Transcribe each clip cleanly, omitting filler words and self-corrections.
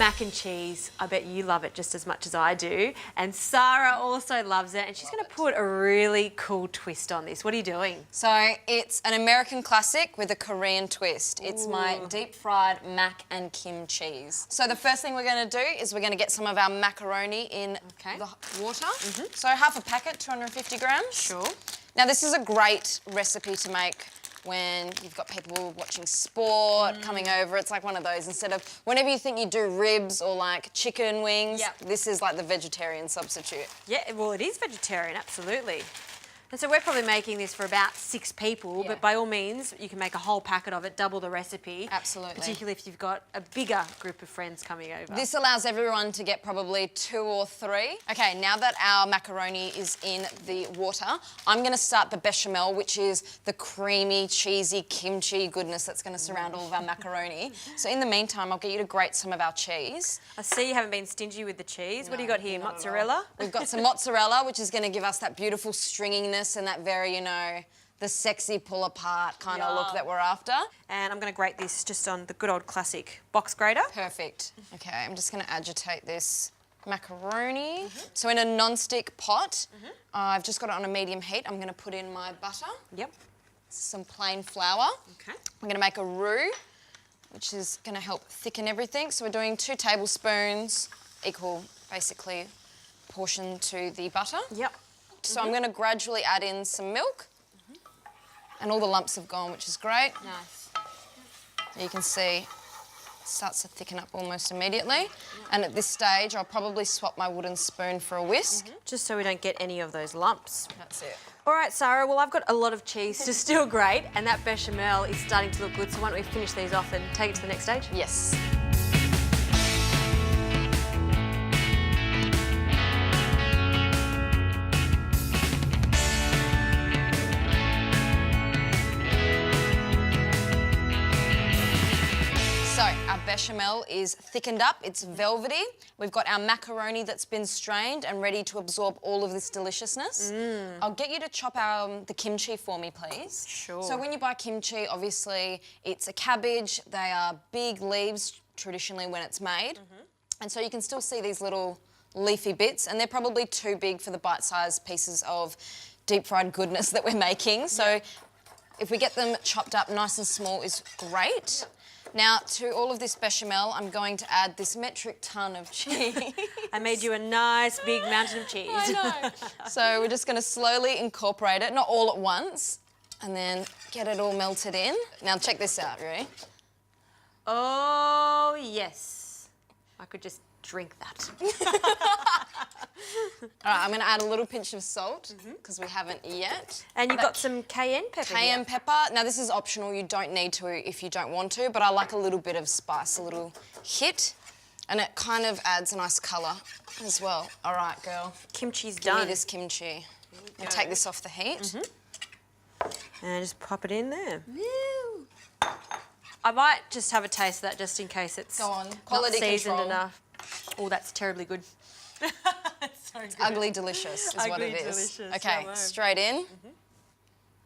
mac and cheese. I bet you love it just as much as I do. And Sarah also loves it, and she's going to put a really cool twist on this. What are you doing? So it's an American classic with a Korean twist. It's my deep fried mac and kimcheese. So the first thing we're going to do is we're going to get some of our macaroni in the water. So half a packet, 250 grams. Sure. Now this is a great recipe to make when you've got people watching sport, coming over. It's like one of those, instead of whenever you think you do ribs or like chicken wings, this is like the vegetarian substitute. Yeah, well, it is vegetarian, absolutely. And so we're probably making this for about 6 people, but by all means, you can make a whole packet of it, double the recipe. Absolutely. Particularly if you've got a bigger group of friends coming over. This allows everyone to get probably 2 or 3. Okay, now that our macaroni is in the water, I'm going to start the bechamel, which is the creamy, cheesy kimchi goodness that's going to surround all of our macaroni. So in the meantime, I'll get you to grate some of our cheese. I see you haven't been stingy with the cheese. What do you got here, mozzarella? We've got some mozzarella, which is going to give us that beautiful stringiness and that very, you know, the sexy pull apart kind of look that we're after. And I'm going to grate this just on the good old classic box grater. Perfect. Okay, I'm just going to agitate this macaroni. So in a non-stick pot, I've just got it on a medium heat. I'm going to put in my butter. Yep. Some plain flour. Okay. I'm going to make a roux, which is going to help thicken everything. So we're doing 2 tablespoons, equal basically portion to the butter. Yep. So I'm going to gradually add in some milk. And all the lumps have gone, which is great. Nice. You can see it starts to thicken up almost immediately. And at this stage, I'll probably swap my wooden spoon for a whisk. Just so we don't get any of those lumps. That's it. All right, Sarah, well, I've got a lot of cheese to still grate, and that bechamel is starting to look good, so why don't we finish these off and take it to the next stage? Yes. So our bechamel is thickened up, it's velvety. We've got our macaroni that's been strained and ready to absorb all of this deliciousness. I'll get you to chop the kimchi for me, please. Sure. So when you buy kimchi, obviously it's a cabbage. They are big leaves traditionally when it's made. And so you can still see these little leafy bits, and they're probably too big for the bite-sized pieces of deep fried goodness that we're making. So if we get them chopped up nice and small is great. Now, to all of this bechamel, I'm going to add this metric ton of cheese. I made you a nice big mountain of cheese. I know. So we're just going to slowly incorporate it, not all at once, and then get it all melted in. Now, check this out, ready? Oh, yes. I could just drink that. All right, I'm going to add a little pinch of salt, because we haven't yet. And you've got some cayenne pepper Cayenne here. pepper. Now, this is optional. You don't need to if you don't want to, but I like a little bit of spice, a little hit, and it kind of adds a nice colour as well. All right, girl. Kimchi's Give done. me this kimchi. And take this off the heat. And just pop it in there. Woo. I might just have a taste of that just in case it's Go on. not Quality seasoned control. enough. Oh, that's terribly good. So good. Ugly delicious is what it is. Delicious. Okay, Yummo. straight in.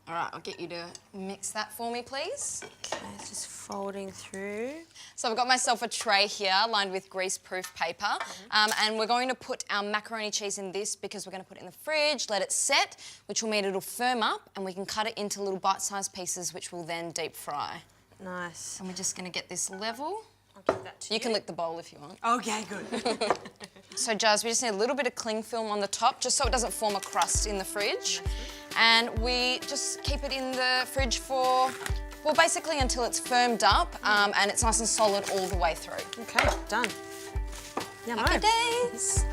All right, I'll get you to mix that for me, please. Okay, it's just folding through. So I've got myself a tray here lined with grease-proof paper, and we're going to put our macaroni cheese in this because we're going to put it in the fridge, let it set, which will mean it'll firm up, and we can cut it into little bite-sized pieces, which we'll then deep fry. Nice. And we're just going to get this level. I'll give that to you. You can lick the bowl if you want. Okay, good. So, Jazz, we just need a little bit of cling film on the top, just so it doesn't form a crust in the fridge. And we just keep it in the fridge for, well, basically until it's firmed up and it's nice and solid all the way through. Okay, done. Yummo. Happy days.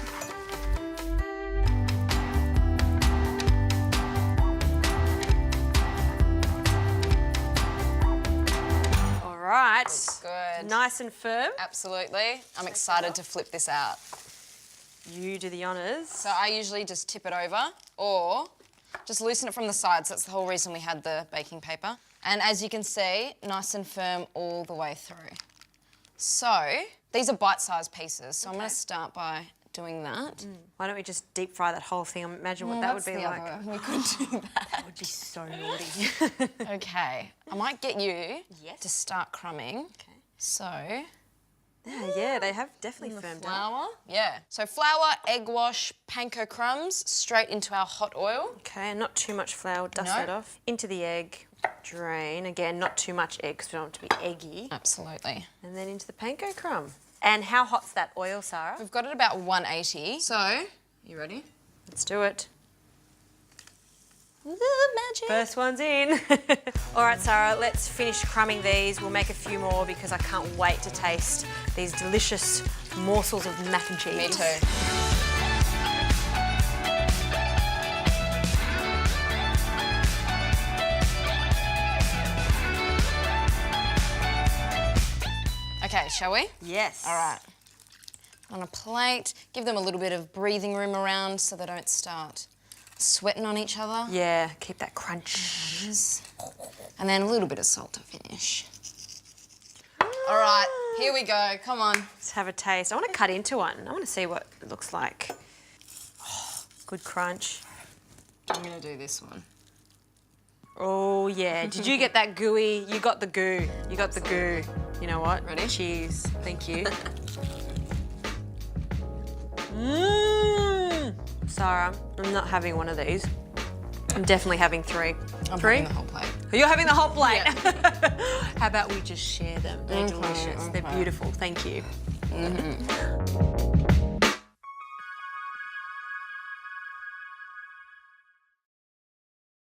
All right. Good. Nice and firm. Absolutely. I'm excited to flip this out. You do the honours. So I usually just tip it over or just loosen it from the sides. That's the whole reason we had the baking paper. And as you can see, nice and firm all the way through. So these are bite-sized pieces. So I'm going to start by doing that. Why don't we just deep fry that whole thing? Imagine what that would be like. We could do that. That would be so naughty. Okay. I might get you Yes. to start crumbing. Okay. So Yeah, they have definitely firmed up. Flour. Yeah. So flour, egg wash, panko crumbs straight into our hot oil. Okay, and not too much flour. Dust that off. Into the egg. Drain. Again, not too much egg because we don't want it to be eggy. Absolutely. And then into the panko crumb. And how hot's that oil, Sarah? We've got it about 180. So, you ready? Let's do it. Ooh, magic. First one's in. All right, Sarah, let's finish crumbing these. We'll make a few more because I can't wait to taste these delicious morsels of mac and cheese. Me too. Okay, shall we? Yes. All right. On a plate, give them a little bit of breathing room around so they don't start sweating on each other. Yeah, keep that crunch. And then a little bit of salt to finish. All right, here we go. Come on. Let's have a taste. I want to cut into one. I want to see what it looks like. Oh, good crunch. I'm going to do this one. Oh, yeah. Did you get that gooey? You got the goo. You got the goo. You know what? Ready? Cheese. Thank you. Mmm. Sarah, I'm not having one of these. I'm definitely having three. I'm Three? having the whole plate. You're having the whole plate. Yeah. How about we just share them? They're delicious. They're beautiful. Thank you.